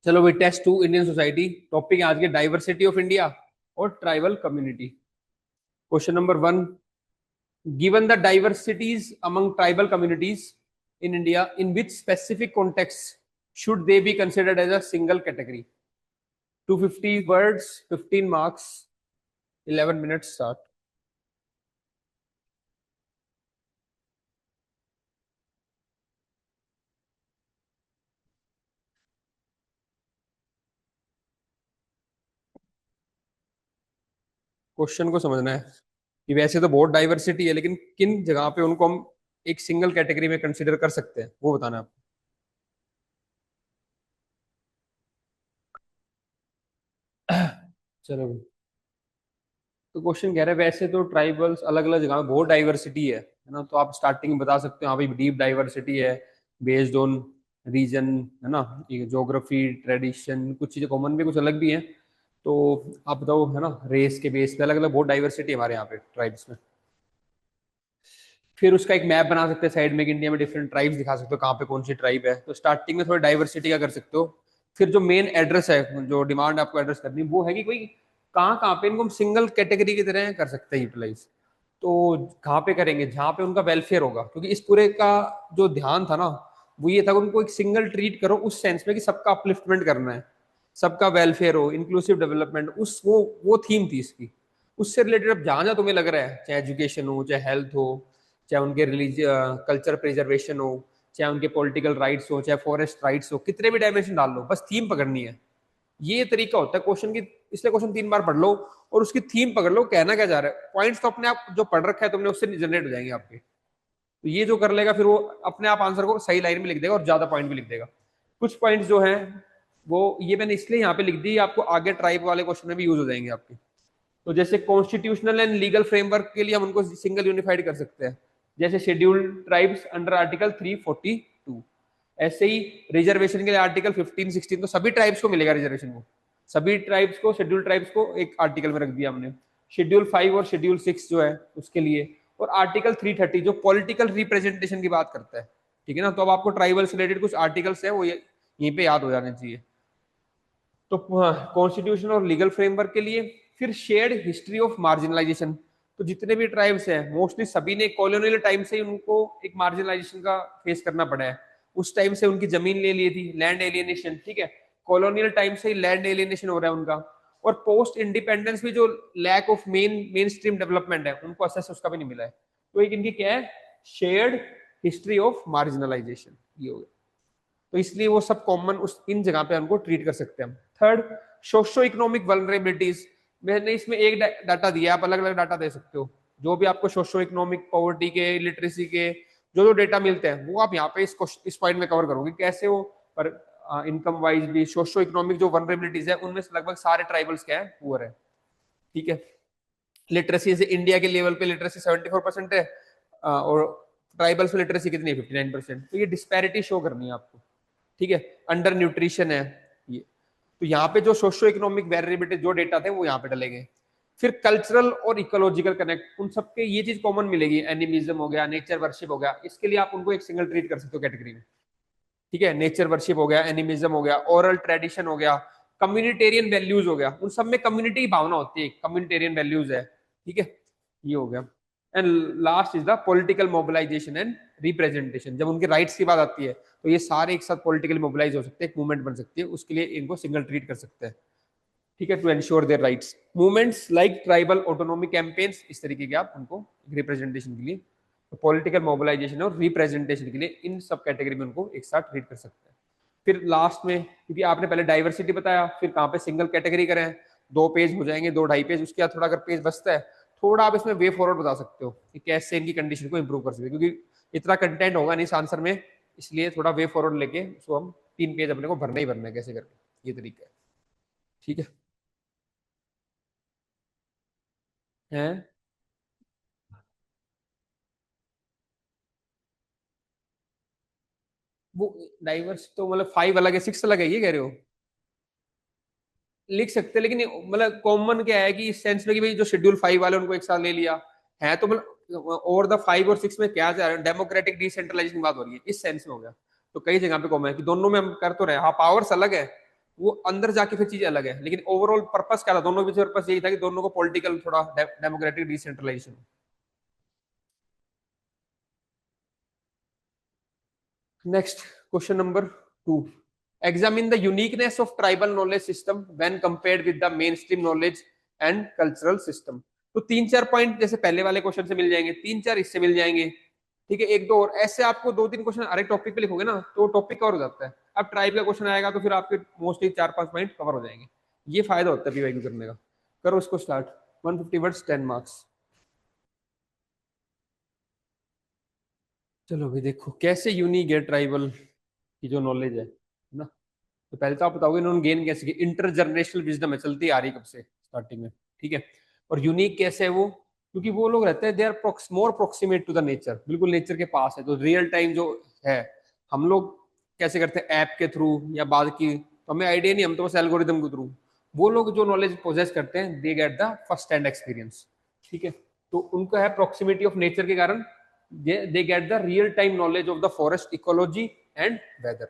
चलो भाई, test to Indian society. Topic है आज के डाइवर्सिटी ऑफ इंडिया और tribal community. Question number one, given the diversities among tribal communities in India, in which specific context should they be considered as a single category? 250 words, 15 marks, 11 minutes start. Question को समझना है कि वैसे तो बहुत diversity है, लेकिन किन जगह पे उनको हम एक सिंगल कैटेगरी में कंसिडर कर सकते हैं वो बताना है आपको। चलो, तो क्वेश्चन कह रहे हैं वैसे तो ट्राइबल्स अलग अलग जगह में बहुत डाइवर्सिटी है ना। तो आप स्टार्टिंग में बता सकते हो हाँ भाई डीप डाइवर्सिटी है बेस्ड ऑन रीजन, है ना, ज्योग्राफी, ट्रेडिशन, कुछ चीजें कॉमन भी कुछ अलग भी हैं। तो आप बताओ, है ना, रेस के बेस पे अलग अलग बहुत डाइवर्सिटी है हमारे यहाँ पे ट्राइब्स में। फिर उसका एक मैप बना सकते हैं साइड में कि इंडिया में डिफरेंट ट्राइब्स दिखा सकते हो कहाँ पे कौन सी ट्राइब है। तो स्टार्टिंग में थोड़ी डाइवर्सिटी का कर सकते हो। फिर जो मेन एड्रेस है, जो डिमांड आपको एड्रेस करनी है, वो है कि कोई कहाँ कहाँ पे इनको हम सिंगल कैटेगरी की तरह कर सकते हैं यूटिलाइज। तो कहाँ पे करेंगे? जहाँ पे उनका वेलफेयर होगा, क्योंकि इस पूरे का जो ध्यान था ना, वो ये था कि उनको एक सिंगल ट्रीट करो उस सेंस में कि सबका अपलिफ्टमेंट करना है, सबका वेलफेयर हो, इंक्लूसिव डेवलपमेंट, उस वो थीम थी इसकी। उससे रिलेटेड अब जहां जहां तुम्हें लग रहा है, चाहे एजुकेशन हो, चाहे हेल्थ हो, चाहे उनके रिलीजियस कल्चर प्रिजर्वेशन हो, चाहे उनके पॉलिटिकल राइट्स हो, चाहे फॉरेस्ट राइट्स हो, कितने भी डायमेंशन डाल लो, बस थीम पकड़नी है। ये तरीका होता है क्वेश्चन की। इसलिए क्वेश्चन 3 बार पढ़ लो और उसकी थीम पकड़ लो, कहना क्या जा रहा है। पॉइंट्स तो अपने आप जो पढ़ रखा है तुमने उससे जनरेट हो जाएंगे आपके। तो ये जो कर लेगा फिर वो अपने आप आंसर को सही लाइन में लिख देगा और ज्यादा पॉइंट भी लिख देगा। कुछ पॉइंट्स जो हैं वो ये मैंने इसलिए यहाँ पे लिख दी, आपको आगे ट्राइब वाले क्वेश्चन में भी यूज हो जाएंगे आपके। तो जैसे कॉन्स्टिट्यूशनल एंड लीगल फ्रेमवर्क के लिए हम उनको सिंगल यूनिफाइड कर सकते हैं, जैसे शेड्यूल्ड ट्राइब्स अंडर आर्टिकल 342। ऐसे ही रिजर्वेशन के लिए आर्टिकल 15, 16, तो सभी ट्राइब्स को मिलेगा रिजर्वेशन। को सभी ट्राइब्स को, शेड्यूल्ड ट्राइब्स को एक आर्टिकल में रख दिया हमने। शेड्यूल 5 और शेड्यूल 6 जो है उसके लिए, और आर्टिकल 330 जो पॉलिटिकल रिप्रेजेंटेशन की बात करता है। ठीक है ना। तो अब आपको ट्राइबल से रिलेटेड कुछ आर्टिकल्स है वो यहीं पे याद हो जाने चाहिए। तो कॉन्स्टिट्यूशन और लीगल फ्रेमवर्क के लिए, फिर शेयर्ड हिस्ट्री ऑफ मार्जिनलाइजेशन। तो जितने भी ट्राइब्स हैं मोस्टली सभी ने कॉलोनियल टाइम से ही उनको एक मार्जिनलाइजेशन का फेस करना पड़ा है। उस टाइम से उनकी जमीन ले ली थी, लैंड एलियनेशन। ठीक है, कॉलोनियल टाइम से ही लैंड एलियनेशन हो रहा है उनका। और पोस्ट इंडिपेंडेंस भी जो lack of mainstream development है उनको असेस उसका भी नहीं मिला है। तो एक इनकी क्या है, शेयर्ड हिस्ट्री ऑफ मार्जिनलाइजेशन, ये हो गया। तो इसलिए वो सब कॉमन उस इन जगह पे हमको ट्रीट कर सकते हैं हम। Third, socio economic vulnerabilities. मैंने इसमें एक डाटा दिया, आप अलग अलग डाटा दे सकते हो। जो भी आपको सोशो इकोनॉमिक पॉवर्टी के, लिटरेसी के जो जो डेटा मिलते हैं वो आप यहाँ पे इस पॉइंट में कवर करोगे कैसे हो। पर इनकम वाइज भी सोशो इकोनॉमिक जो वनरेबिलिटीज है उनमें से लगभग सारे ट्राइबल्स क्या है, पुअर है। ठीक है। लिटरेसी से इंडिया के लेवल पे लिटरेसी 74% है, और ट्राइबल्स में लिटरेसी कितनी है, 59%। तो ये डिस्पैरिटी शो करनी है आपको। ठीक है। अंडर न्यूट्रिशन है ये। तो यहाँ पे जो सोशो इकोनॉमिक वेरिएबिलिटी जो डेटा थे वो यहाँ पे डलेंगे। फिर कल्चरल और इकोलॉजिकल कनेक्ट, उन सबके ये चीज कॉमन मिलेगी। एनिमिज्म हो गया, नेचर वर्शिप हो गया, इसके लिए आप उनको एक सिंगल ट्रीट कर सकते हो कैटेगरी में। ठीक है, नेचर वर्शिप हो गया, एनिमिज्म हो गया, ओरल ट्रेडिशन हो गया, कम्युनिटेरियन वैल्यूज हो गया। उन सब में कम्युनिटी की भावना होती है, कम्युनिटेरियन वैल्यूज है। ठीक है, ये हो गया। And last is the political mobilisation and representation. जब उनके राइट्स की बात आती है तो ये सारे एक साथ पॉलिटिकली मोबिलाइज हो सकते हैं, एक मूवमेंट बन सकती है, उसके लिए इनको सिंगल ट्रीट कर सकते हैं। ठीक है, to ensure their rights. Movements like tribal autonomy campaigns, इस तरीके के आप उनको रिप्रेजेंटेशन के लिए, पॉलिटिकल मोबिलाइजेशन और रिप्रेजेंटेशन के लिए इन सब कैटेगरी में उनको एक साथ ट्रीट कर सकते हैं। फिर लास्ट में, क्योंकि आपने पहले डाइवर्सिटी बताया, फिर कहाँ पे सिंगल कैटेगरी करें, 2 पेज हो जाएंगे, 2 ढाई पेज। उसके बाद थोड़ा अगर पेज बचता है, थोड़ा आप इसमें वे फॉरवर्ड बता सकते हो कि कैसे इनकी कंडीशन को इंप्रूव कर सकते हैं, क्योंकि इतना कंटेंट होगा नहीं इस आंसर में। इसलिए थोड़ा वे फॉरवर्ड लेके उसको हम 3 पेज अपने को भरना ही भरना है, कैसे करके, ये तरीका है। ठीक है। हैं वो डाइवर्स तो मतलब 5 अलग है, 6 अलग है, ये कह रहे हो? लिख सकते हैं, लेकिन मतलब कॉमन क्या है कि इस सेंस में कि भाई जो शेड्यूल 5 वाले उनको एक साथ ले लिया है, तो मतलब और द 5 और 6 में क्या जा रहा है, डेमोक्रेटिक डिसेंट्रलाइजेशन की बात हो रही है, इस सेंस में हो गया। तो कई जगह पे कॉमन है कि दोनों में हम कर तो रहे हैं। हाँ, पावर्स अलग है, वो अंदर जाके फिर चीज अलग है, लेकिन ओवरऑल पर्पस क्या था, दोनों के पीछे पर्पस यही था कि दोनों को पॉलिटिकल थोड़ा democratic decentralisation. Next, question number 2, examine the uniqueness of tribal knowledge system when compared with the mainstream knowledge and cultural system. तो 3-4 पॉइंट जैसे पहले वाले क्वेश्चन से मिल जाएंगे, 3-4 इससे मिल जाएंगे, ठीक है, एक दो और ऐसे आपको 2-3 क्वेश्चन हर एक टॉपिक पे लिखोगे ना तो टॉपिक कवर हो जाता है। अब ट्राइब का क्वेश्चन आएगा तो फिर आपके मोस्टली 4-5 पॉइंट कवर हो जाएंगे। ये फायदा होता है पीवाईक्यू करने का। करो इसको स्टार्ट। 150 words 10 marks. चलो भाई देखो कैसे यूनिक है ट्राइबल की जो नॉलेज है ना। तो पहले तो आप बताओगे इन्होंने गेन कैसे की, इंटर जनरेशनल विजडम है, चलती आ रही कब से स्टार्टिंग में, ठीक है। और यूनिक कैसे है वो, क्योंकि वो लोग रहते हैं they are more proximate to the nature, बिल्कुल नेचर के पास है, तो रियल टाइम जो है। हम लोग कैसे करते हैं ऐप के थ्रू या बाद की, तो हमें आइडिया नहीं, हम तो बस एल्गोरिदम के थ्रू। वो लोग जो नॉलेज पोजेस करते हैं दे get the first hand experience, ठीक है। तो उनका है प्रोक्सीमिटी ऑफ नेचर के कारण they get the real time knowledge of the forest ecology and weather.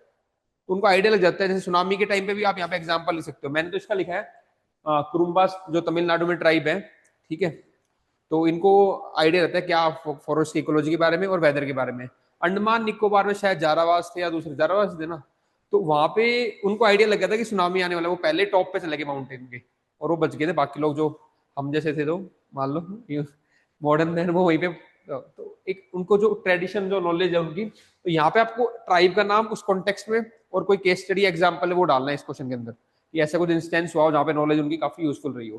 उनको आइडिया लग जाता है। जैसे सुनामी के टाइम पे भी आप यहाँ पे एग्जांपल लिख सकते हो, मैंने तो इसका लिखा है कुरुम्बास जो तमिलनाडु में ट्राइब है, ठीक है। तो इनको आइडिया रहता है क्या फॉरेस्ट की इकोलॉजी के बारे में और वेदर के बारे में। अंडमान निकोबार में शायद जारावास थे या दूसरे जारावास थे ना, तो वहां पे उनको आइडिया लग गया था कि सुनामी आने वाला है, वो पहले टॉप पे चले गए माउंटेन के, और वो बच गए थे। बाकी लोग जो हम जैसे थे तो मान लो मॉडर्न मैन वो वहीं पे। तो एक उनको जो ट्रेडिशन जो नॉलेज है उनकी, तो यहाँ पे आपको ट्राइब का नाम उस कॉन्टेक्स्ट में और कोई केस स्टडी एग्जाम्पल है वो डालना है इस क्वेश्चन के अंदर, कि ऐसा कुछ इंस्टेंस हुआ हो जहाँ पे नॉलेज उनकी काफी यूजफुल रही हो,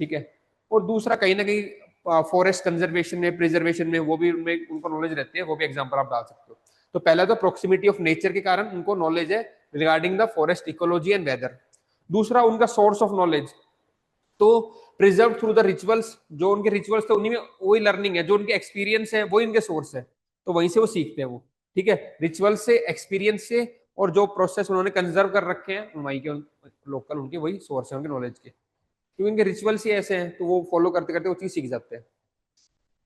ठीक है। और दूसरा कहीं ना कहीं फॉरेस्ट कंजर्वेशन में प्रिजर्वेशन में वो भी उनमें उनको नॉलेज रहती है, वो भी एग्जाम्पल आप डाल सकते हो। तो पहला तो प्रोक्सिमिटी ऑफ नेचर के कारण उनको नॉलेज है regarding the forest ecology and weather. दूसरा उनका सोर्स ऑफ नॉलेज, तो प्रिजर्व थ्रू द रिचुअल्स, जो उनके रिचुअल्स थे उन्हीं में वही लर्निंग है, जो उनके एक्सपीरियंस है वही उनके सोर्स है, तो वहीं से वो सीखते हैं वो, ठीक है। रिचुअल से, एक्सपीरियंस से, और जो प्रोसेस उन्होंने कंजर्व कर रखे हैं वहीं के लोकल उनके वही सोर्स है उनके नॉलेज के, क्योंकि उनके रिचुअल्स ही ऐसे हैं तो वो फॉलो करते करते वो चीज सीख जाते हैं।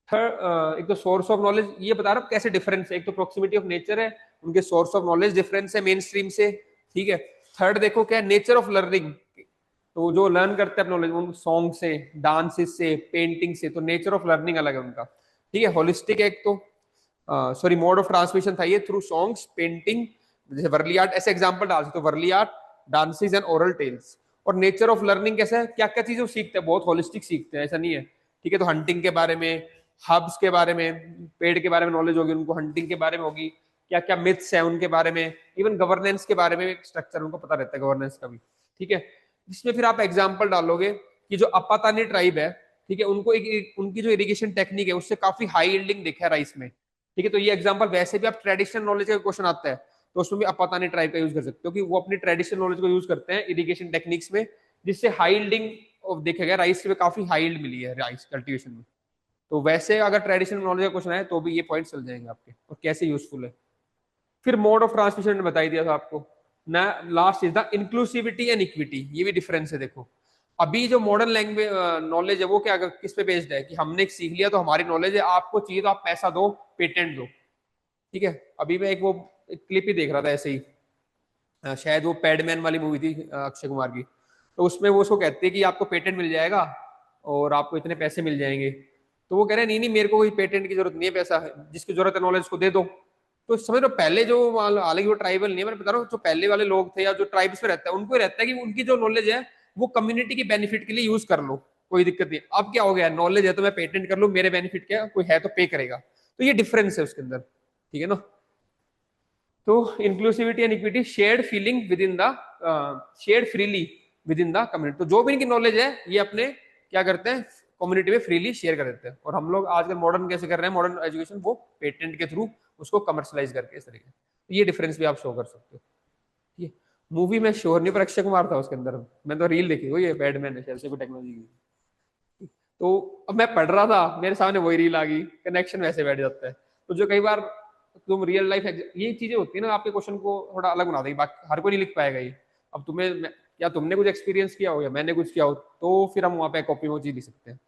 थर्ड, एक तो सोर्स ऑफ नॉलेज ये बता रहा हूँ कैसे डिफरेंस है, एक तो प्रोक्सिमिटी ऑफ नेचर है, उनके सोर्स ऑफ नॉलेज डिफरेंस है मेन स्ट्रीम से, ठीक है। थर्ड देखो क्या नेचर ऑफ लर्निंग, तो जो लर्न करते हैं नॉलेज उन सॉन्ग से, डांसेस से, पेंटिंग से, तो नेचर ऑफ लर्निंग अलग है उनका, ठीक है। होलिस्टिक एक तो सॉरी मोड ऑफ ट्रांसमिशन था ये थ्रू सॉन्ग्स, पेंटिंग, जैसे वर्ली आर्ट, ऐसे एग्जांपल डाल सकते हो, Warli art, dances and oral tales. और नेचर ऑफ लर्निंग कैसा है, क्या क्या चीजें सीखते हैं, बहुत होलिस्टिक सीखते हैं, ऐसा नहीं है, ठीक है। तो हंटिंग के बारे में, हब्स के बारे में, पेड़ के बारे में नॉलेज होगी उनको, हंटिंग के बारे में होगी, क्या क्या मिथ्स है उनके बारे में, इवन गवर्नेंस के बारे में स्ट्रक्चर उनको पता रहता है गवर्नेंस का भी, ठीक है। इसमें फिर आप एग्जाम्पल डालोगे कि जो अपातानी ट्राइब है, ठीक है, उनको उनकी जो इरिगेशन टेक्निक है उससे काफी हाई यील्डिंग देखा है राइस में, ठीक है। तो ये एग्जाम्पल वैसे भी आप ट्रेडिशनल नॉलेज का क्वेश्चन आता है तो उसमें भी अपातानी ट्राइब का यूज कर सकते हो, कि वो अपनी ट्रेडिशनल नॉलेज को यूज करते हैं इरिगेशन टेक्निक्स में, जिससे हाई यील्डिंग देखा गया राइस में काफी हाई यील्ड मिली है राइस कल्टीवेशन में। तो वैसे अगर ट्रेडिशनल नॉलेज का क्वेश्चन है तो भी ये पॉइंट चल जाएंगे आपके, और कैसे यूजफुल है। फिर मोड ऑफ ट्रांसमिशन ने बताई दिया था आपको ना। Last is the inclusivity and equity, ये भी डिफरेंस है देखो। अभी जो मॉडर्न लैंग्वेज नॉलेज है वो क्या किस पे बेस्ड है, कि हमने एक सीख लिया तो हमारी नॉलेज है, आपको चाहिए तो आप पैसा दो, पेटेंट दो, ठीक है। अभी मैं एक क्लिप ही देख रहा था ऐसे ही, शायद वो पैडमैन वाली मूवी थी अक्षय कुमार की, तो उसमें वो उसको कहते हैं कि आपको पेटेंट मिल जाएगा और आपको इतने पैसे मिल जाएंगे। तो वो कह रहे हैं नहीं नहीं मेरे को कोई पेटेंट की जरूरत नहीं है, पैसा है जिसकी जरूरत है नॉलेज को दे दो। तो समझ लो पहले जो, हालांकि वो ट्राइबल नहीं है, मैं बता रहा हूँ जो पहले वाले लोग थे या जो ट्राइब्स में रहता है उनको रहता है कि उनकी जो नॉलेज है वो कम्युनिटी के बेनिफिट के लिए यूज कर लो, कोई दिक्कत नहीं। अब क्या हो गया, नॉलेज है तो मैं पेटेंट कर लूँ, मेरे बेनिफिट क्या, कोई है तो पे करेगा, तो ये डिफरेंस है उसके अंदर, ठीक है ना। तो inclusivity and equity, shared feeling with in the, shared freely with in the community, तो जो भी इनकी नॉलेज है ये अपने क्या करते हैं कम्युनिटी में फ्रीली शेयर कर देते हैं। और हम लोग आजकल मॉडर्न कैसे कर रहे हैं, मॉडर्न एजुकेशन वो पेटेंट के थ्रू उसको कमर्शलाइज करके इस तरीके, तो ये डिफरेंस भी आप शो कर सकते हो। ये मूवी में श्योर नहीं पर अक्षय कुमार था उसके अंदर, मैं तो रील देखी, वो ये बैडमैन है शायद से कोई टेक्नोलॉजी की। तो अब मैं पढ़ रहा था मेरे सामने वही रील आ गई, कनेक्शन वैसे बैठ जाता है। तो जो कई बार तुम रियल लाइफ ये चीजें होती है ना, आपके क्वेश्चन को थोड़ा अलग बना देगी, बाकी हर कोई नहीं लिख पाएगा ये। अब तुम्हें या तुमने कुछ एक्सपीरियंस किया हो या मैंने कुछ किया हो तो फिर हम वहां पे कॉपी में वो चीज लिख सकते हैं।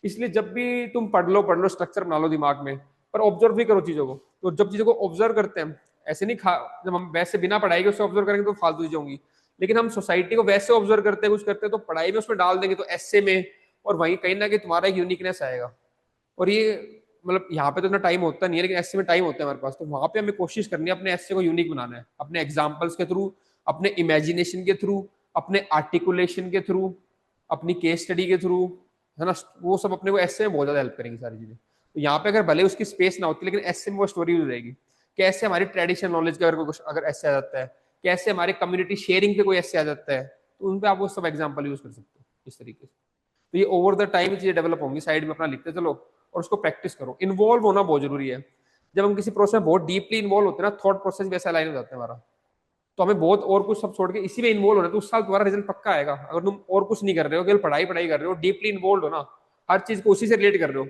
इसलिए जब भी तुम पढ़ लो स्ट्रक्चर बना लो दिमाग में, पर ऑब्जर्व भी करो चीजों को। तो जब चीजों को ऑब्जर्व करते हैं, ऐसे नहीं खा, जब हम वैसे बिना पढ़ाई के उससे ऑब्जर्व करेंगे तो फालतू चीजें होंगी। लेकिन हम सोसाइटी को वैसे ऑब्जर्व करते हैं, कुछ करते हैं, तो पढ़ाई में उसमें डाल देंगे तो एसए में, और वहीं कहीं ना कहीं तुम्हारा एक यूनिकनेस आएगा। और ये मतलब यहाँ पे तो इतना टाइम होता नहीं है, लेकिन एसए में टाइम होता है हमारे पास, तो वहां पे हमें कोशिश करनी है अपने एसए को यूनिक बनाना है, अपने एग्जाम्पल्स के थ्रू, अपने इमेजिनेशन के थ्रू, अपने आर्टिकुलेशन के थ्रू, अपनी केस स्टडी के थ्रू, है ना। वो सब अपने को एसए में बहुत ज्यादा हेल्प करेंगी सारी चीजें। तो यहाँ पे अगर भले उसकी स्पेस ना होती, लेकिन एसए में वो स्टोरी हो जाएगी। कैसे हमारी ट्रेडिशनल नॉलेज का अगर कुछ अगर ऐसे आ जाता है, कैसे हमारे कम्युनिटी शेयरिंग पे कोई ऐसे आ जाता है, तो उन पे आप वो सब एग्जाम्पल यूज कर सकते हो इस तरीके से। तो ये ओवर द टाइम चीजें डेवलप होंगी, साइड में अपना लिखते चलो और उसको प्रैक्टिस करो। इन्वॉल्व होना बहुत जरूरी है। जब हम किसी प्रोसेस में बहुत डीपली इन्वॉल्व होते हैं ना, थॉट प्रोसेस वैसा लाइन हो जाता है हमारा, तो हमें बहुत और कुछ सब छोड़ के इसी में इन्वॉल्व होना है, तो उस साल तुम्हारा रिजल्ट पक्का आएगा। अगर तुम और कुछ नहीं कर रहे हो, केवल पढ़ाई पढ़ाई कर रहे हो, डीपली इन्वॉल्व हो ना, हर चीज को उसी से रिलेट कर रहे हो।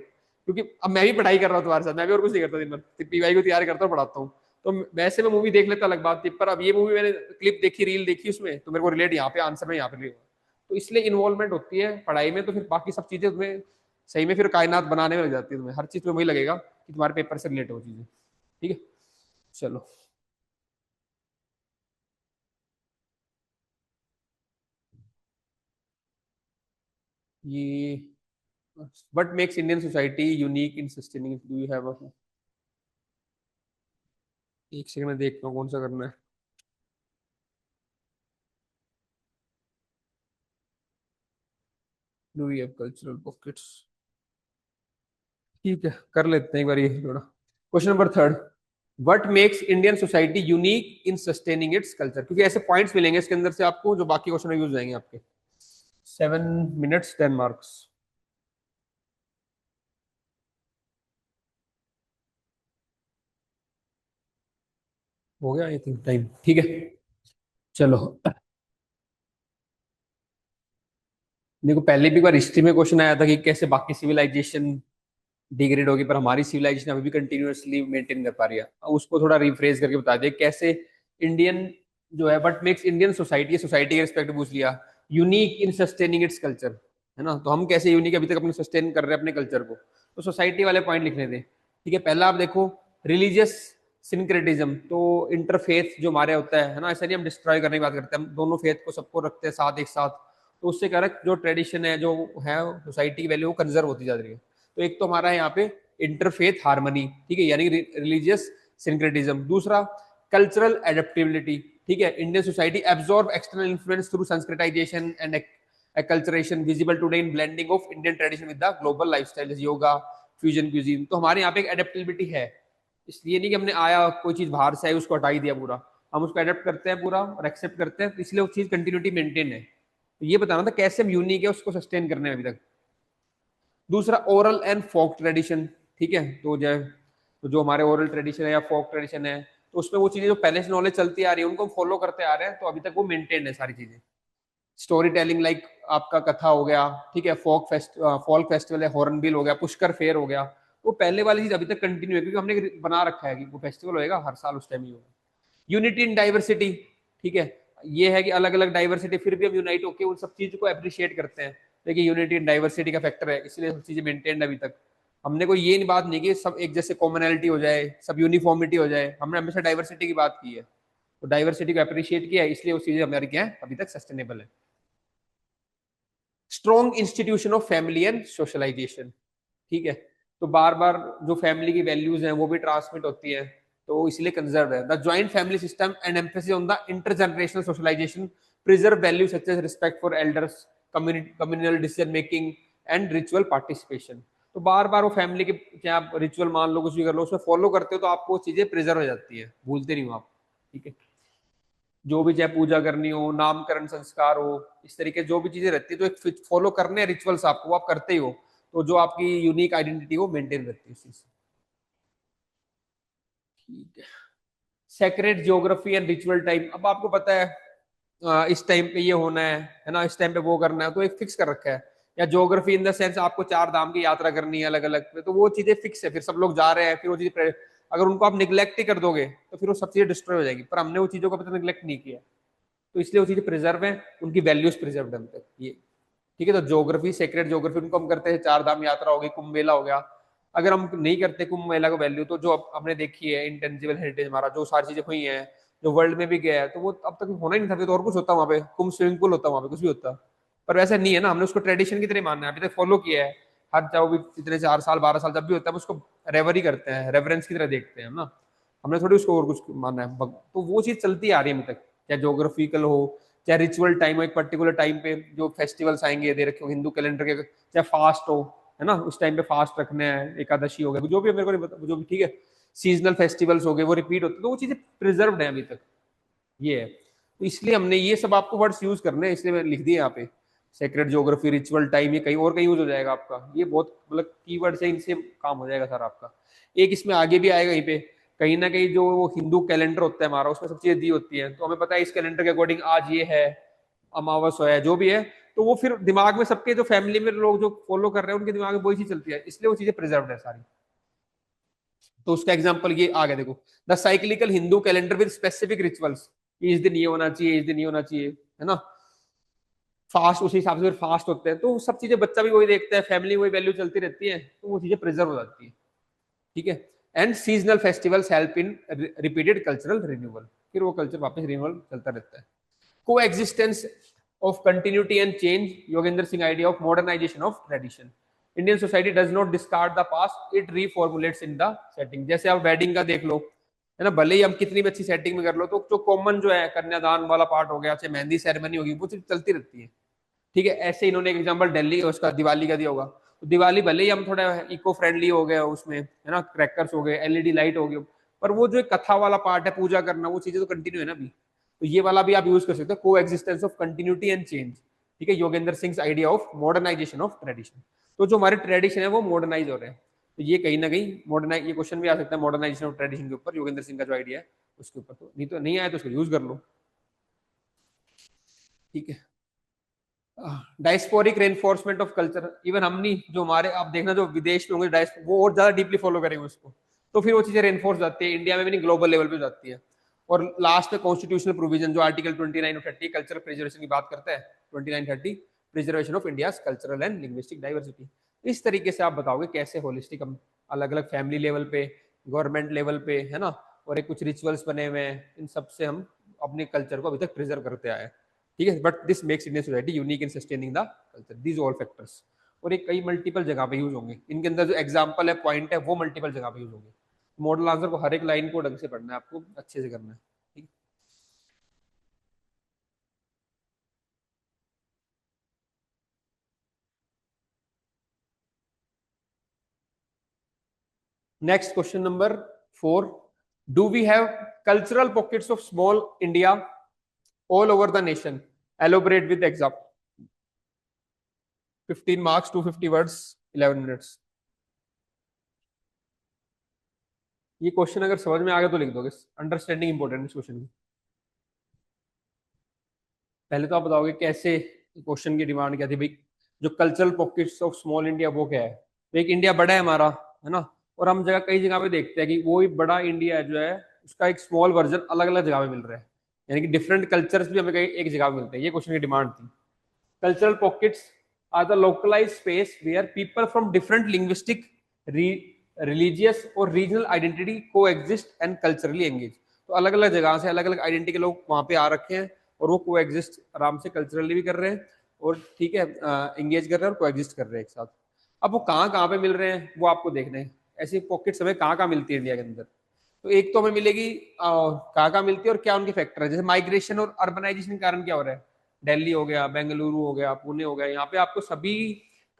क्योंकि अब मैं भी पढ़ाई कर रहा हूँ तुम्हारे साथ, मैं भी और कुछ नहीं करता दिन भर, पीवाई को तैयार करता हूँ, पढ़ाता हूँ। तो वैसे मैं मूवी देख लेता अलग बात थी, पर अब ये मूवी मैंने क्लिप देखी, रील देखी उसमें, तो मेरे को रिलेट यहाँ पे आंसर में यहाँ पे नहीं हुआ। तो इसलिए इन्वॉल्वमेंट होती है पढ़ाई में, तो फिर बाकी सब चीजें तुम्हें सही में फिर कायनात बनाने में लग जाती है। तुम्हें हर चीज में वही लगेगा कि तुम्हारे पेपर से रिलेट हो चीजें। ठीक है, चलो। ये what makes Indian society unique in sustaining, do you have a, एक सेकंड में देखता हूँ कौन सा करना है। Do you have cultural pockets, ठीक है कर लेते हैं एक बार ये थोड़ा। Question number third, what makes Indian society unique in sustaining its culture, क्योंकि ऐसे पॉइंट्स मिलेंगे इसके अंदर से आपको जो बाकी क्वेश्चन में यूज जाएंगे आपके। 7 मिनट्स 10 मार्क्स। हो गया आई थिंक टाइम, ठीक है। चलो, देखो पहले भी एक बार हिस्ट्री में क्वेश्चन आया था कि कैसे बाकी सिविलाइजेशन डिग्रेड होगी, पर हमारी सिविलाइजेशन अभी भी कंटिन्यूअसली मेंटेन कर पा रही है। अब उसको थोड़ा रिफ्रेज करके बता दे कैसे इंडियन जो है, but makes Indian society, society के रिस्पेक्ट पूछ लिया, unique in sustaining its culture, है ना। तो हम कैसे यूनिक अभी तक अपने सस्टेन कर रहे हैं अपने कल्चर को, तो सोसाइटी वाले पॉइंट लिखने थे। ठीक है, पहला आप देखो, रिलीजियस सिंक्रेटिज्म, तो इंटरफेथ जो हमारे होता है ना, ऐसा नहीं हम डिस्ट्रॉय करने की बात करते हैं, हम दोनों फेथ को सबको रखते हैं साथ एक साथ। तो उससे करेक्ट जो ट्रेडिशन है जो है सोसाइटी की वैल्यू वो कंजर्व होती जा रही है। तो एक तो हमारा है यहाँ पे इंटरफेथ हार्मनी, ठीक है, यानी रिलीजियस सिंक्रेटिज्म। दूसरा, कल्चरल एडेप्टेबिलिटी, ठीक है, Indian society absorb external influence through Sanskritisation and acculturation visible today in blending of Indian tradition with the global lifestyle, जैसे योगा, फ्यूजन क्यूजीन। तो हमारे यहाँ पे एक एडेप्टेबिलिटी है, इसलिए नहीं कि हमने आया कोई चीज बाहर से आई उसको हटा ही दिया पूरा, हम उसको एडेप्ट करते हैं पूरा और एक्सेप्ट करते हैं, तो इसलिए वो चीज कंटिन्यूटी मेंटेन है। तो ये बताना था कैसे हम यूनिक है उसको सस्टेन करने में अभी तक। दूसरा, ओरल एंड फोक ट्रेडिशन, ठीक है, तो जो हमारे ओरल ट्रेडिशन है या फोक ट्रेडिशन है, तो उसमें वो चीजें जो पहले से नॉलेज चलती आ रही है उनको फॉलो करते आ रहे हैं, तो अभी तक वो मेंटेन है सारी चीजें। स्टोरी टेलिंग लाइक आपका कथा हो गया, ठीक है, फॉल्क फेस्टिवल है, हॉर्नबिल हो गया, पुष्कर फेयर हो गया, वो पहले वाली चीज अभी तक कंटिन्यू है, क्योंकि हमने बना रखा है कि वो फेस्टिवल होएगा हर साल उस टाइम ही होगा। यूनिटी इन डाइवर्सिटी, ठीक है, ये है कि अलग अलग डाइवर्सिटी फिर भी हम यूनाइट होकर उन सब चीज को अप्रिशिएट करते हैं। देखिए यूनिटी इन डाइवर्सिटी का फैक्टर है, इसलिए सब चीजें मेंटेन अभी तक। हमने कोई ये बात नहीं की सब एक जैसे कॉमनैलिटी हो जाए, सब यूनिफॉर्मिटी हो जाए, हमने हमेशा डाइवर्सिटी की बात की है। तो डाइवर्सिटी को अप्रिशिएट किया है, इसलिए वो चीजें हमारी क्या है अभी तक सस्टेनेबल है। Strong institution of family and socialisation, ठीक है, तो बार बार जो फैमिली की वैल्यूज हैं वो भी ट्रांसमिट होती है, तो इसलिए कंजर्व है। The joint family system and emphasis on the intergenerational socialisation preserve value such as respect for elders, communal decision making and ritual participation. तो बार बार वो फैमिली के क्या आप रिचुअल मान लो कुछ भी कर लो उसमें फॉलो करते हो, तो आपको वो चीजें प्रिजर्व हो जाती है, भूलते नहीं हो आप। ठीक है, जो भी चाहे पूजा करनी हो, नामकरण संस्कार हो, इस तरीके जो भी चीजें रहती है तो एक फॉलो करने रिचुअल्स आपको, वो आप करते ही हो, तो जो आपकी यूनिक आइडेंटिटी वो मेंटेन रहती है इस चीज से। ठीक है, sacred geography and ritual time, अब आपको पता है इस टाइम पे ये होना है ना, इस टाइम पे वो करना है, तो एक फिक्स कर रखा है। या ज्योग्राफी इन द सेंस आपको 4 धाम की यात्रा करनी है अलग अलग, तो वो चीजें फिक्स है, फिर सब लोग जा रहे हैं, फिर वो चीजें अगर उनको आप निग्लेक्ट ही कर दोगे तो फिर वो सब चीजें डिस्ट्रॉय हो जाएगी, पर हमने वो चीजों को अभी तक निग्लेक्ट नहीं किया, तो इसलिए वो चीजें प्रिजर्व है, उनकी वैल्यूज प्रिजर्व है अभी तक ये। ठीक है, तो ज्योग्राफी, सेक्रेट ज्योग्राफी उनको हम करते हैं, 4 धाम यात्रा होगी, कुंभ मेला हो गया। अगर हम नहीं करते कुंभ मेला को वैल्यू, तो जो हमने देखी है इंटेंजिबल हेरिटेज हमारा, जो सारी चीजें हुई हैं, जो वर्ल्ड में भी गया है, तो वो अब तक होना ही नहीं था, फिर तो और कुछ होता वहाँ पे, कुंभ स्विमिंग पूल होता वहाँ पे, कुछ भी होता। पर वैसा नहीं है ना, हमने उसको ट्रेडिशन की तरह मानना है, अभी तक फॉलो किया है। हर चाहे वो भी इतने 4 साल 12 साल जब भी होता है, हम उसको रेवरी करते हैं, रेवरेंस की तरह देखते हैं ना। हमने थोड़ी उसको और कुछ मानना है, तो वो चीज चलती आ रही है अभी तक, चाहे ज्योग्राफिकल हो, चाहे रिचुअल टाइम हो, एक पर्टिकुलर टाइम पे जो फेस्टिवल्स आएंगे दे रखे हो हिंदू कैलेंडर के, चाहे फास्ट हो, है ना, उस टाइम पे फास्ट रखने हैं, एकादशी हो गया, जो भी मेरे को नहीं पता, जो भी ठीक है, सीजनल फेस्टिवल्स हो गए, वो रिपीट होते, तो वो चीजें प्रिजर्व्ड है अभी तक, ये है। तो इसलिए हमने ये सब आपको वर्ड्स यूज करने हैं, इसलिए मैंने लिख दिए यहाँ पे, सेक्रेट ज्योग्राफी, रिचुअल टाइम, ये कहीं और कहीं यूज हो जाएगा आपका, ये बहुत मतलब कीवर्ड है, इनसे काम हो जाएगा सर आपका। एक इसमें आगे भी आएगा, यहीं पे कहीं ना कहीं जो वो हिंदू कैलेंडर होता है हमारा, उसमें सब चीजें दी होती है, तो हमें पता है इस कैलेंडर के अकॉर्डिंग आज ये है, अमावस है, जो भी है, तो वो फिर दिमाग में सबके जो फैमिली में लोग जो फॉलो कर रहे हैं उनके दिमाग में वही चीज चलती है, इसलिए वो चीजें प्रिजर्व है सारी। तो उसका एग्जाम्पल ये आ गया देखो, the cyclical Hindu calendar with specific rituals, इस दिन ये होना चाहिए, इस दिन ये होना चाहिए, है ना, फास्ट उसी हिसाब से फिर फास्ट होते हैं, तो सब चीजें बच्चा भी वही देखता है, फैमिली वही वैल्यू चलती रहती है, तो वो चीजें प्रिजर्व हो जाती है, ठीक है। And seasonal festivals help in repeated cultural renewal, फिर वो कल्चर वापस रिन्यूअल चलता रहता है। Coexistence of continuity and change, Yogendra Singh idea of modernisation of tradition, Indian society does not discard the past, it reformulates in the setting. जैसे आप wedding का देख लो, है ना, भले ही हम कितनी भी अच्छी सेटिंग में कर लो, तो जो कॉमन जो है कन्यादान वाला पार्ट हो गया, चाहे मेहंदी सेरेमनी होगी, वो चीज चलती रहती है, ठीक है। ऐसे इन्होंने एक एग्जांपल दिल्ली उसका दिवाली का दिया होगा, तो दिवाली भले ही हम थोड़ा इको फ्रेंडली हो गया उसमें, है ना, क्रैकर्स हो गए, एलईडी लाइट हो गई, पर वो जो एक कथा वाला पार्ट है, पूजा करना, वो चीजें तो कंटिन्यू है ना अभी, तो ये वाला भी आप यूज कर सकते हो, coexistence of continuity and change, ठीक है, Yogendra Singh idea of modernisation of tradition. तो जो हमारे ट्रेडिशन है वो मॉडर्नाइज हो रहे हैं, तो ये कहीं ना कहीं मॉडर्नाइज, ये क्वेश्चन भी आ सकता है मॉडर्नाइजेशन ऑफ ट्रेडिशन के ऊपर, योगेंद्र सिंह का जो आइडिया है उसके ऊपर, तो नहीं आया तो उसको यूज कर लो, ठीक है। Diasporic reinforcement of culture, even हम नहीं, जो हमारे आप देखना जो विदेश में होंगे वो और ज्यादा डीपली फॉलो करेंगे उसको, तो फिर वो चीजें रेनफोर्स जाती है, इंडिया में भी नहीं ग्लोबल लेवल पे जाती है। और लास्ट में कॉन्स्टिट्यूशनल प्रोविजन जो आर्टिकल 29 और 30 कल्चरल प्रिजर्वेशन की बात करता है, 29-30 preservation of India cultural and linguistic diversity. इस तरीके से आप बताओगे कैसे होलिस्टिक हम अलग अलग फैमिली लेवल पे, गवर्नमेंट लेवल पे, है ना, और एक कुछ रिचुअल्स बने हुए हैं, इन सब से हम अपने कल्चर को अभी तक प्रिजर्व करते आए, ठीक है। But this makes Indian society unique in sustaining the culture, these all factors. और एक कई मल्टीपल जगह पे यूज होंगे, इनके अंदर जो एग्जाम्पल है, पॉइंट है, वो मल्टीपल जगह पे यूज होंगे। मॉडल आंसर को हर एक लाइन को ढंग से पढ़ना है, आपको अच्छे से करना है, ठीक। Next question number 4, do we have cultural pockets of small India all over the nation, elaborate with example. 15 marks, 250 words, 11 minutes. ये क्वेश्चन अगर समझ में आ गया तो लिख दोगे, अंडरस्टैंडिंग इंपॉर्टेंट इस क्वेश्चन की। पहले तो आप बताओगे कैसे, क्वेश्चन की डिमांड क्या थी भाई, जो cultural pockets of small India वो क्या है। तो एक इंडिया बड़ा है हमारा, है ना, और हम जगह कई जगह पे देखते हैं कि वो ही बड़ा इंडिया जो है उसका एक स्मॉल वर्जन अलग अलग जगह पे मिल रहा है, यानी कि डिफरेंट कल्चर्स भी हमें कहीं एक जगह पे मिलते हैं, ये क्वेश्चन की डिमांड थी। Cultural pockets are the localised space where people from different linguistic, religious और regional identity coexist and culturally engage. तो अलग अलग जगह से अलग अलग आइडेंटिटी के लोग वहां पे आ रखे हैं, और वो को एग्जिस्ट आराम से कल्चरली भी कर रहे हैं, और ठीक है एंगेज कर रहे हैं और को एग्जिस्ट कर रहे हैं एक साथ। अब वो कहाँ कहाँ पे मिल रहे हैं वो आपको देखना है, ऐसी पॉकेट्स हमें कहाँ कहाँ मिलती है इंडिया के अंदर। तो एक तो हमें मिलेगी कहाँ कहाँ मिलती है और क्या उनके फैक्टर है, जैसे माइग्रेशन और अर्बनाइजेशन के कारण क्या हो रहा है, दिल्ली हो गया, बेंगलुरु हो गया, पुणे हो गया, यहाँ पे आपको सभी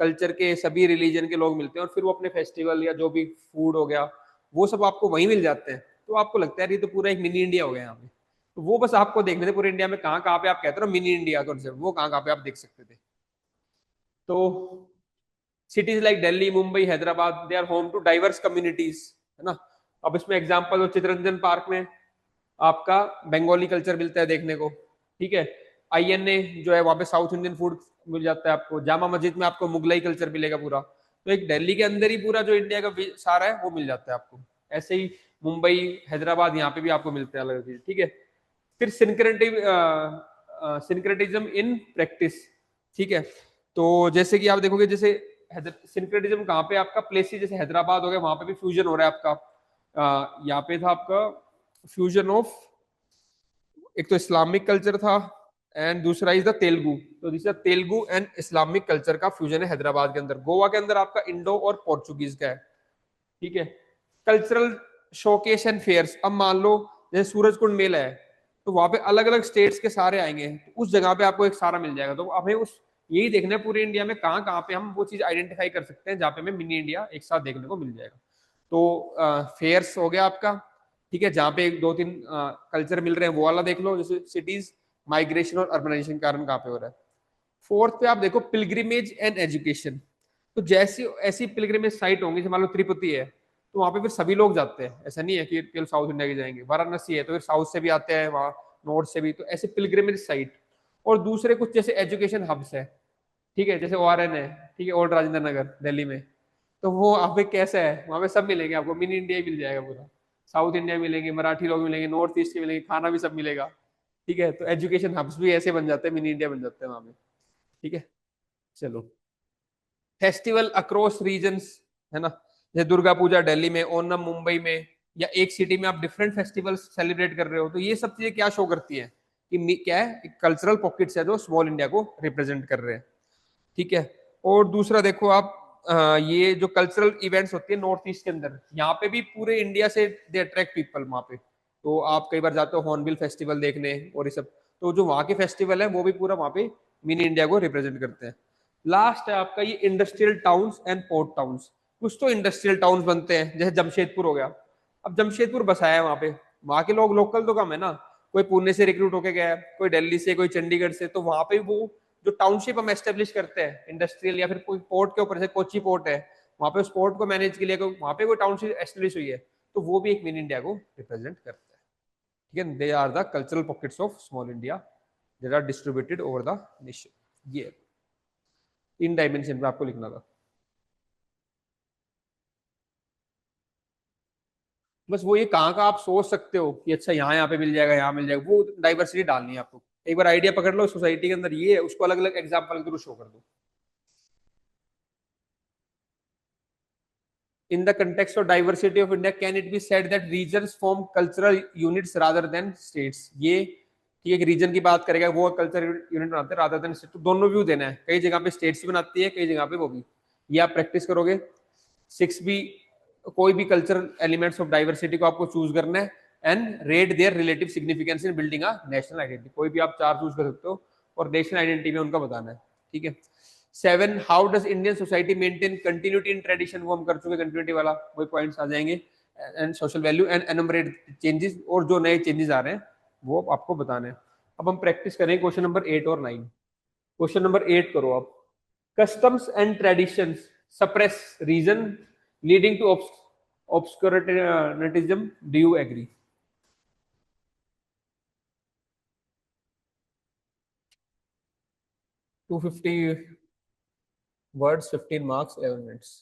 कल्चर के सभी रिलीजन के लोग मिलते हैं, और फिर वो अपने फेस्टिवल या जो भी फूड हो गया वो सब आपको वहीं मिल जाते हैं, तो आपको लगता है ये तो पूरा एक मिनी इंडिया हो गया यहाँ पे। तो वो बस आपको देखने थे पूरे इंडिया में कहाँ कहाँ पे आप कहते हो मिनी इंडिया कॉन्सेप्ट, वो कहाँ कहाँ पे आप देख सकते थे। तो cities like Delhi, Mumbai, Hyderabad, they are home to diverse communities, है ना। अब इसमें एग्जांपल हो, चितरंजन पार्क में आपका बंगाली कल्चर मिलता है देखने को, ठीक है। आईएनए जो है वहां पे साउथ इंडियन फूड मिल जाता है आपको, जामा मस्जिद में आपको मुगलाई कल्चर मिलेगा पूरा, तो एक दिल्ली के अंदर ही पूरा जो इंडिया का सारा है वो मिल जाता है आपको। ऐसे ही मुंबई, हैदराबाद, यहाँ पे भी आपको मिलते हैं अलग चीज, ठीक है। फिर सिंक्रेटिज्म इन प्रैक्टिस, ठीक है। तो जैसे कि आप देखोगे, जैसे सिंक्रेटिज्म कहाँ पे आपका प्लेसेस, जैसे हैदराबाद हो गया, वहां पे भी फ्यूजन हो रहा है आपका, यहाँ पे था आपका फ्यूजन ऑफ एक तो इस्लामिक कल्चर था एंड दूसरा इज द तेलुगु। तो this Telugu and Islamic culture का फ्यूजन है हैदराबाद के अंदर। गोवा के अंदर आपका इंडो और पोर्चुगीज का है, ठीक है। कल्चरल शोकेस एंड फेयर्स, अब मान लो जैसे सूरजकुंड मेला है तो वहां पे अलग अलग स्टेट्स के सारे आएंगे, तो उस जगह पे आपको एक सारा मिल जाएगा। तो हमें उस यही देखना है पूरे इंडिया में कहाँ कहाँ पे हम वो चीज आइडेंटिफाई कर सकते हैं जहाँ पे हमें मिनी इंडिया एक साथ देखने को मिल जाएगा। तो फेयर्स हो गया आपका, ठीक है, जहाँ पे एक दो तीन कल्चर मिल रहे हैं वो वाला देख लो, जैसे सिटीज माइग्रेशन और अर्बनाइजेशन के कारण कहाँ पे हो रहा है। फोर्थ पे आप देखो पिलग्रिमेज एंड एजुकेशन। तो जैसी ऐसी पिलग्रिमेज साइट होंगी, जैसे मान लो तिरुपति है तो वहां पे फिर सभी लोग जाते हैं, ऐसा नहीं है कि केवल साउथ इंडिया के जाएंगे। वाराणसी है तो फिर साउथ से भी आते हैं, वहाँ नॉर्थ से भी, तो ऐसे पिलग्रिमेज साइट। और दूसरे कुछ जैसे एजुकेशन हब्स है, ठीक है, जैसे ORN है, ठीक है, ओल्ड राजेंद्र नगर दिल्ली में। तो वो वहाँ पे कैसा है, वहाँ पे सब मिलेंगे आपको, मिनी इंडिया ही मिल जाएगा पूरा। साउथ इंडिया मिलेंगे, मराठी लोग मिलेंगे, नॉर्थ ईस्ट के मिलेंगे, खाना भी सब मिलेगा, ठीक है। तो एजुकेशन हब्स भी ऐसे बन जाते हैं, मिनी इंडिया बन जाते हैं वहाँ पे, ठीक है। चलो, फेस्टिवल अक्रॉस रीजन्स, है ना, जैसे दुर्गा पूजा दिल्ली में, ओनम मुंबई में, या एक सिटी में आप डिफरेंट फेस्टिवल्स सेलिब्रेट कर रहे हो, तो ये सब चीजें क्या शो करती है कि क्या है, कल्चरल पॉकेट्स है जो स्मॉल इंडिया को रिप्रेजेंट कर रहे हैं, ठीक है। और दूसरा देखो आप, ये जो कल्चरल इवेंट्स होती है नॉर्थ ईस्ट के अंदर, यहाँ पे भी पूरे इंडिया से दे अट्रैक्ट पीपल वहाँ पे। तो आप कई बार जाते हो हॉर्नबिल फेस्टिवल देखने और ये सब, तो जो वहाँ के फेस्टिवल है वो भी पूरा वहाँ पे मिनी इंडिया को रिप्रेजेंट करते हैं। लास्ट है आपका ये industrial towns and port towns. कुछ तो इंडस्ट्रियल टाउन्स बनते हैं, जैसे जमशेदपुर हो गया। अब जमशेदपुर बसाया है वहाँ पे, वहाँ के लोग लोकल तो कम है ना, कोई पुणे से रिक्रूट होके गया है, कोई दिल्ली से, कोई चंडीगढ़ से, तो वहाँ पे वो जो टाउनशिप हम एस्टेब्लिश करते हैं इंडस्ट्रियल, या फिर कोई पोर्ट के ऊपर, से कोची पोर्ट है, वहाँ पे उस पोर्ट को मैनेज के लिए वहाँ पे कोई टाउनशिप एस्टेब्लिश हुई है, तो वो भी एक मिनी इंडिया को रिप्रेजेंट करता है, ठीक है। They are the cultural pockets of small India that are distributed over the nation. ये इन डायमेंशन में आपको लिखना था। बस वो ये कहाँ का आप सोच सकते हो कि अच्छा यहाँ यहाँ पे मिल जाएगा, यहाँ मिल जाएगा, वो डाइवर्सिटी डालनी है आपको। एक बार आइडिया पकड़ लो सोसाइटी के अंदर ये है, उसको अलग अलग एग्जाम्पल के थ्रू शो कर दो। In the context of diversity of India, can it be said that regions form cultural units rather than states? ये ठीक है, रीजन की बात करेगा, वो कल्चर यूनिट बनाते हैं रादर देन स्टेट। तो दोनों व्यू देना है, कई जगह पे स्टेट्स भी बनाती है, कई जगह पे वो भी। ये आप प्रैक्टिस करोगे। 6B, कोई भी कल्चरल एलिमेंट्स ऑफ डाइवर्सिटी को आपको चूज करना है and rate there relative significance in building a national identity. कोई भी आप चार चूज कर सकते हो और नेशनल आइडेंटिटी में उनका बताना है, ठीक है। 7, how does Indian society maintain continuity in tradition, वो हम कर चुके, कंटिन्यूटी वाला वही पॉइंट्स आ जाएंगे। And social value and enumerate changes, और जो नए चेंजेस आ रहे हैं वो आपको बताने हैं। अब हम प्रैक्टिस करें क्वेश्चन नंबर 8 और 9। क्वेश्चन नंबर 8 करो आप। Customs and traditions suppress reason leading to obscurantism, do you agree? 250 words, 15 marks, 11 minutes।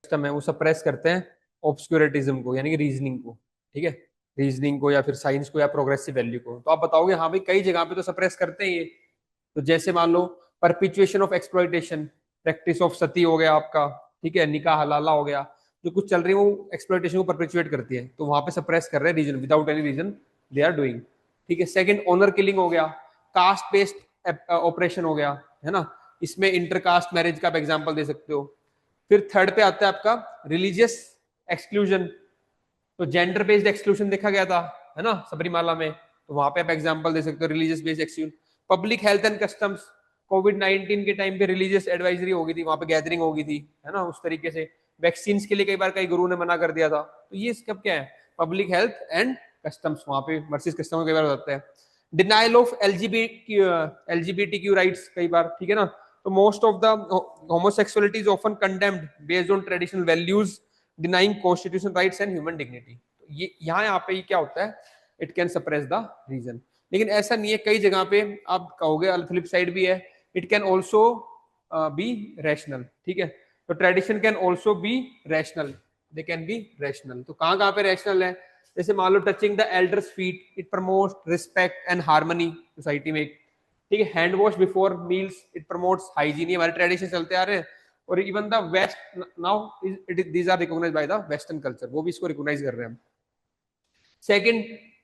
System है वो सप्रेस करते हैं ऑब्सक्यूरेटिज्म को, यानी कि रीजनिंग को, ठीक है, रीजनिंग को या फिर साइंस को या प्रोग्रेसिव वैल्यू को। तो आप बताओगे हाँ भाई कई जगह पे तो सप्रेस करते हैं ये। तो जैसे मान लो परपिचुएशन ऑफ एक्सप्लॉइटेशन, प्रैक्टिस ऑफ सती हो गया आपका, ठीक है, निकाह हलाला हो गया, जो कुछ चल रही है वो एक्सप्लॉइटेशन को परपिचुएट करती है, तो वहां पे सप्रेस कर रहे हैं reason, without any reason they are doing, ठीक है। सेकंड, ऑनर किलिंग हो गया, कास्ट बेस्ड ऑपरेशन हो गया, है ना, इसमें इंटरकास्ट मैरिज का आप एग्जांपल दे सकते हो। फिर थर्ड पे आता है आपका रिलीजियस एक्सक्लूजन, तो जेंडर बेस्ड एक्सक्लूजन देखा गया था, है ना, सबरीमाला में, तो वहां पे आप एग्जांपल दे सकते हो religious based exclusion. Public health and customs, कोविड-19 के टाइम पे रिलीजियस एडवाइजरी हो गई थी, वहां पे गैदरिंग हो गई थी, है ना, उस तरीके से वैक्सीन के लिए कई बार कई गुरु ने मना कर दिया था, तो ये इसका क्या है, पब्लिक हेल्थ एंड कस्टम्स, वहां पे वर्सेस कस्टम कई बार होता है। डिनाइल ऑफ एलजीबीटीक्यू राइट्स कई बार, ठीक है ना, तो most of the homosexuality is often condemned based on traditional values, denying constitutional rights and human dignity। ये यहाँ पे क्या होता है, it can suppress the reason. लेकिन ऐसा नहीं है, कई जगह पे आप कहोगे फ्लिप साइड भी है, it can also be rational, ठीक है। तो tradition can also be rational, they can be rational. तो कहाँ कहाँ पे रैशनल है, जैसे मान लो touching the elders feet, it promotes respect and harmony society में, ठीक है। Hand wash before meals, it promotes hygiene, ये हमारे ट्रेडिशन चलते आ रहे हैं, और even the west now these are recognised by the western culture, वो भी इसको रिकॉग्नाइज कर रहे हैं हम। सेकंड,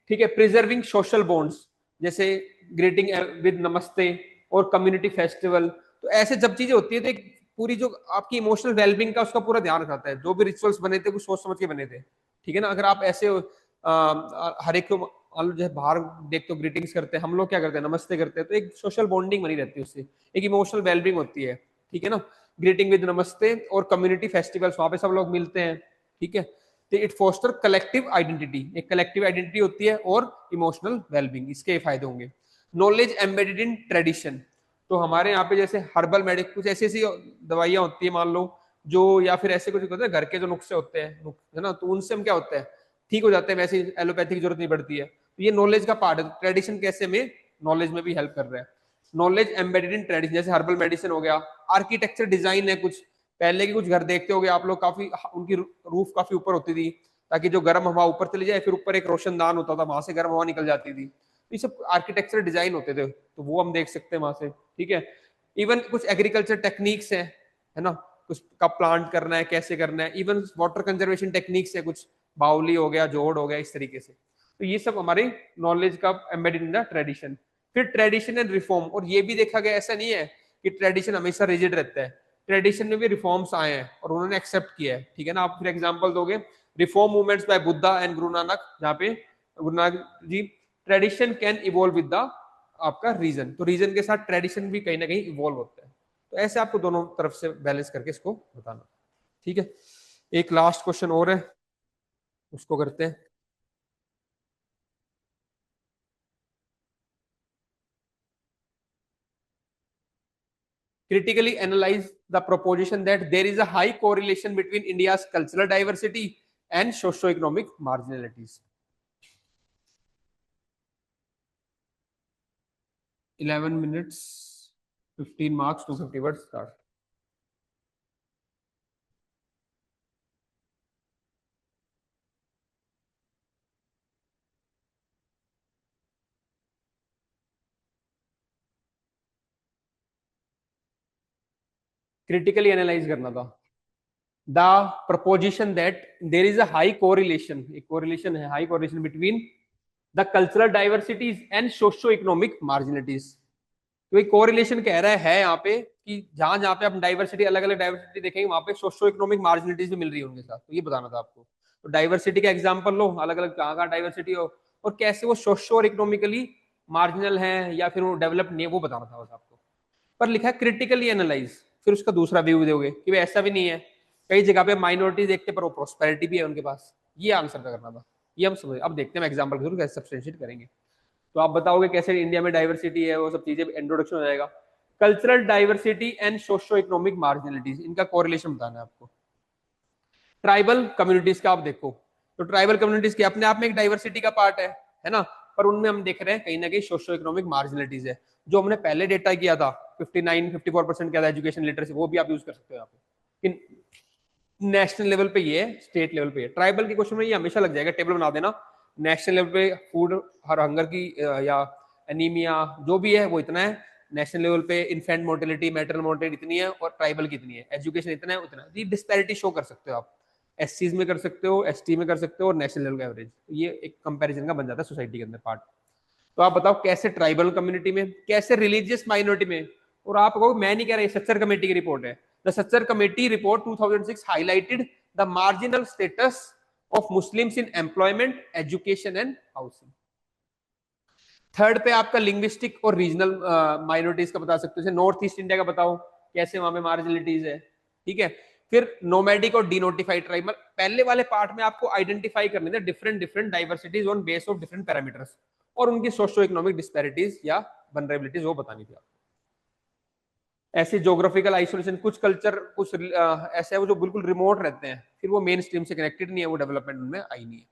ठीक है, प्रिजर्विंग सोशल बॉन्ड्स, जैसे ग्रीटिंग विद नमस्ते और कम्युनिटी फेस्टिवल। तो ऐसे जब चीजें होती है तो एक पूरी जो आपकी इमोशनल वेलबींग का उसका पूरा ध्यान रखता है। जो भी रिचुअल्स बने थे कुछ सोच समझ के बने थे, ठीक है ना। अगर आप ऐसे हर एक को मान लो जैसे बाहर देखते हो ग्रीटिंग्स करते हैं, हम लोग क्या करते हैं नमस्ते करते हैं, तो एक सोशल बॉन्डिंग बनी रहती है उससे, एक इमोशनल वेलबींग होती है, ठीक है ना। ग्रीटिंग विद नमस्ते और कम्युनिटी फेस्टिवल्स, वहां पे सब लोग मिलते हैं, ठीक है। तो इट फोस्टर कलेक्टिव आइडेंटिटी, एक कलेक्टिव आइडेंटिटी होती है और इमोशनल वेलबींग, इसके फायदे होंगे। नॉलेज एम्बेडेड इन ट्रेडिशन, तो हमारे यहाँ पे जैसे हर्बल मेडिक कुछ ऐसी ऐसी दवाइयां होती है मान लो, जो या फिर ऐसे कुछ होते हैं घर के जो नुस्खे होते हैं, है ना, तो उनसे हम क्या होता है ठीक हो जाते हैं, वैसे एलोपैथी की जरूरत नहीं पड़ती है। तो ये नॉलेज का पार्ट है। ट्रेडिशन कैसे में नॉलेज में भी हेल्प कर रहा है। नॉलेज एम्बेडेड इन ट्रेडिशन, जैसे हर्बल मेडिसिन हो गया, आर्किटेक्चर डिजाइन है, कुछ पहले के कुछ घर देखते होगे आप लोग, काफी उनकी रूफ काफी ऊपर होती थी, ताकि जो गर्म हवा ऊपर चली जाए, फिर ऊपर एक रोशनदान होता था, वहां से गर्म हवा निकल जाती थी। ये सब आर्किटेक्चर डिजाइन होते थे, तो वो हम देख सकते हैं वहां से, ठीक है। इवन कुछ एग्रीकल्चर टेक्निक्स है ना, कुछ कब प्लांट करना है, कैसे करना है, इवन वाटर कंजर्वेशन टेक्निक्स है, कुछ बाउली हो गया, जोड़ हो गया, इस तरीके से। तो ये सब हमारे नॉलेज का एम्बेडेड इन द ट्रेडिशन। फिर ट्रेडिशन एंड रिफॉर्म, और ये भी देखा गया ऐसा नहीं है कि ट्रेडिशन हमेशा रिजिड रहता है, ट्रेडिशन में भी रिफॉर्म्स आए हैं और उन्होंने एक्सेप्ट किया है, ठीक है ना। आप फिर एग्जांपल दोगे reform movements by Buddha and Guru Nanak, जहाँ पे Guru Nanak ji, tradition can evolve with the आपका रीजन, तो रीजन के साथ ट्रेडिशन भी कहीं ना कहीं इवॉल्व होता है। तो ऐसे आपको दोनों तरफ से बैलेंस करके इसको बताना, ठीक है। एक लास्ट क्वेश्चन और है, उसको करते हैं। critically analyze the proposition that there is a high correlation between India's cultural diversity and socio-economic marginalities. 11 minutes, 15 marks, 250 words, start. Critically analyze करना था। The proposition that there is a high correlation, एक correlation है, high correlation between the cultural diversities and socio-economic marginalities. तो एक correlation कह रहा है यहाँ पे कि जहां जहां पे आप डाइवर्सिटी, अलग अलग डाइवर्सिटी देखेंगे, वहां पे सोशो इकोनॉमिक मार्जिनलिटीज भी मिल रही है उनके साथ। तो ये बताना था आपको। तो डाइवर्सिटी का एग्जांपल लो, अलग अलग कहाँ कहाँ डाइवर्सिटी हो और कैसे वो सोशो और इकोनॉमिकली मार्जिनल है या फिर वो डेवलप नहीं है, वो बताना था बस आपको। पर लिखा है क्रिटिकली एनालाइज, फिर उसका दूसरा व्यू दोगे कि भाई ऐसा भी नहीं है, कई जगह पे माइनॉरिटी देखते पर वो प्रोस्पेरिटी भी है उनके पास। ये आंसर का करना था, ये हम समझ। अब देखते हैं एग्जाम्पल के थ्रू कैसे सब्सटेंशिएट करेंगे। तो आप बताओगे कैसे इंडिया में डाइवर्सिटी है, वो सब चीजें इंट्रोडक्शन हो जाएगा। Cultural diversity and socio economic मार्जिनलिटीज, इनका कोरिलेशन बताना है आपको। ट्राइबल कम्युनिटीज का आप देखो, तो ट्राइबल कम्युनिटीज के अपने आप में एक डाइवर्सिटी का पार्ट है ना, पर उनमें हम देख रहे हैं कहीं ना कहीं सोशो इकोनॉमिक मार्जिनलिटीज है। जो हमने पहले डेटा किया था 54% किया था एजुकेशन लिटरेसी, वो भी आप यूज कर सकते हो यहाँ पे। नेशनल लेवल पे ये है, स्टेट लेवल पे ट्राइबल के क्वेश्चन में ये हमेशा लग जाएगा, टेबल बना देना। नेशनल लेवल पे फूड हर हंगर की या एनीमिया जो भी है वो इतना है, नेशनल लेवल पे इन्फेंट मोर्टेलिटी, मैटरनल मोर्टेलिटी इतनी है, और ट्राइबल की इतनी है, एजुकेशन इतना है उतना। ये डिस्पैरिटी शो कर सकते हो आप, एससीज में कर सकते हो, एसटी में कर सकते हो, और नेशनल लेवल का एवरेज। ये एक कंपैरिजन का बन जाता है सोसाइटी के अंदर पार्ट। तो आप बताओ कैसे ट्राइबल कम्युनिटी में, कैसे रिलीजियस माइनॉरिटी में। और आप कहो मैं नहीं कह रहा, सच्चर कमेटी की रिपोर्ट है। The Sachar committee report 2006 highlighted the marginal status of Muslims in employment, education and housing. Third पे आपका लिंग्विस्टिक और रीजनल माइनॉरिटीज का बता सकते हो, जैसे नॉर्थ ईस्ट इंडिया का बताओ कैसे वहां पे मार्जिनलिटीज है, ठीक है। फिर नोमैडिक और डिनोटिफाइड ट्राइबल, पहले वाले पार्ट में आपको आइडेंटिफाई करने थे different different diversities on base of different parameters, और उनकी सोशो इकोनॉमिक डिस्पैरिटीज या वनरेबिलिटीज वो बतानी थी आपको। ऐसे ज्योग्राफिकल आइसोलेशन, कुछ कल्चर कुछ ऐसे है वो जो बिल्कुल रिमोट रहते हैं, फिर वो मेन स्ट्रीम से कनेक्टेड नहीं है, वो डेवलपमेंट उनमें आई नहीं है,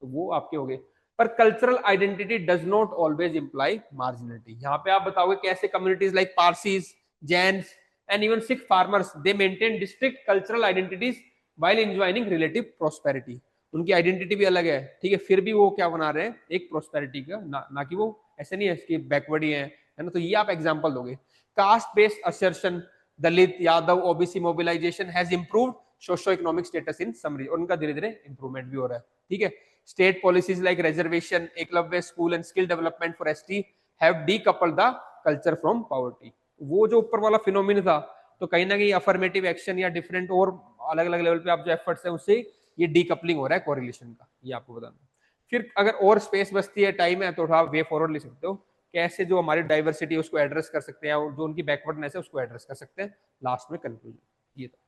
तो वो आपके हो गए। पर cultural identity does not always imply marginality. यहाँ पे आप बताओगे कैसे communities like Parsis, Jains and even Sikh farmers they maintain district cultural identities while enjoying relative prosperity. उनकी आइडेंटिटी भी अलग है, ठीक है, फिर भी वो क्या बना रहे हैं एक प्रोस्पेरिटी का, ना कि वो ऐसे नहीं है कि बैकवर्ड ही है ना। तो ये आप एग्जांपल दोगे। Caste based assertion, Dalit, Yadav, OBC mobilisation has improved socio economic status in some region, और उनका धीरे धीरे इंप्रूवमेंट भी हो रहा है। ठीक है, state policies like reservation, Eklavya school and skill development for ST have decoupled the culture from poverty. वो जो ऊपर वाला फिनोमिना था, तो कहीं ना कहीं अफर्मेटिव एक्शन या डिफरेंट और अलग अलग लेवल पे आप जो एफर्ट्स है उससे ये डीकपलिंग हो रहा है कोरिलेशन का, ये आपको बताना। फिर अगर और स्पेस बचती है, टाइम है, तो आप वे फॉरवर्ड ले सकते हो, कैसे जो हमारी डाइवर्सिटी है उसको एड्रेस कर सकते हैं और जो उनकी बैकवर्डनेस है उसको एड्रेस कर सकते हैं। लास्ट में कंक्लूजन ये था,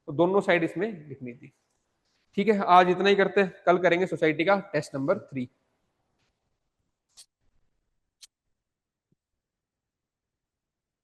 तो दोनों साइड इसमें लिखनी थी। ठीक है, आज इतना ही करते हैं, कल करेंगे सोसाइटी का टेस्ट नंबर 3।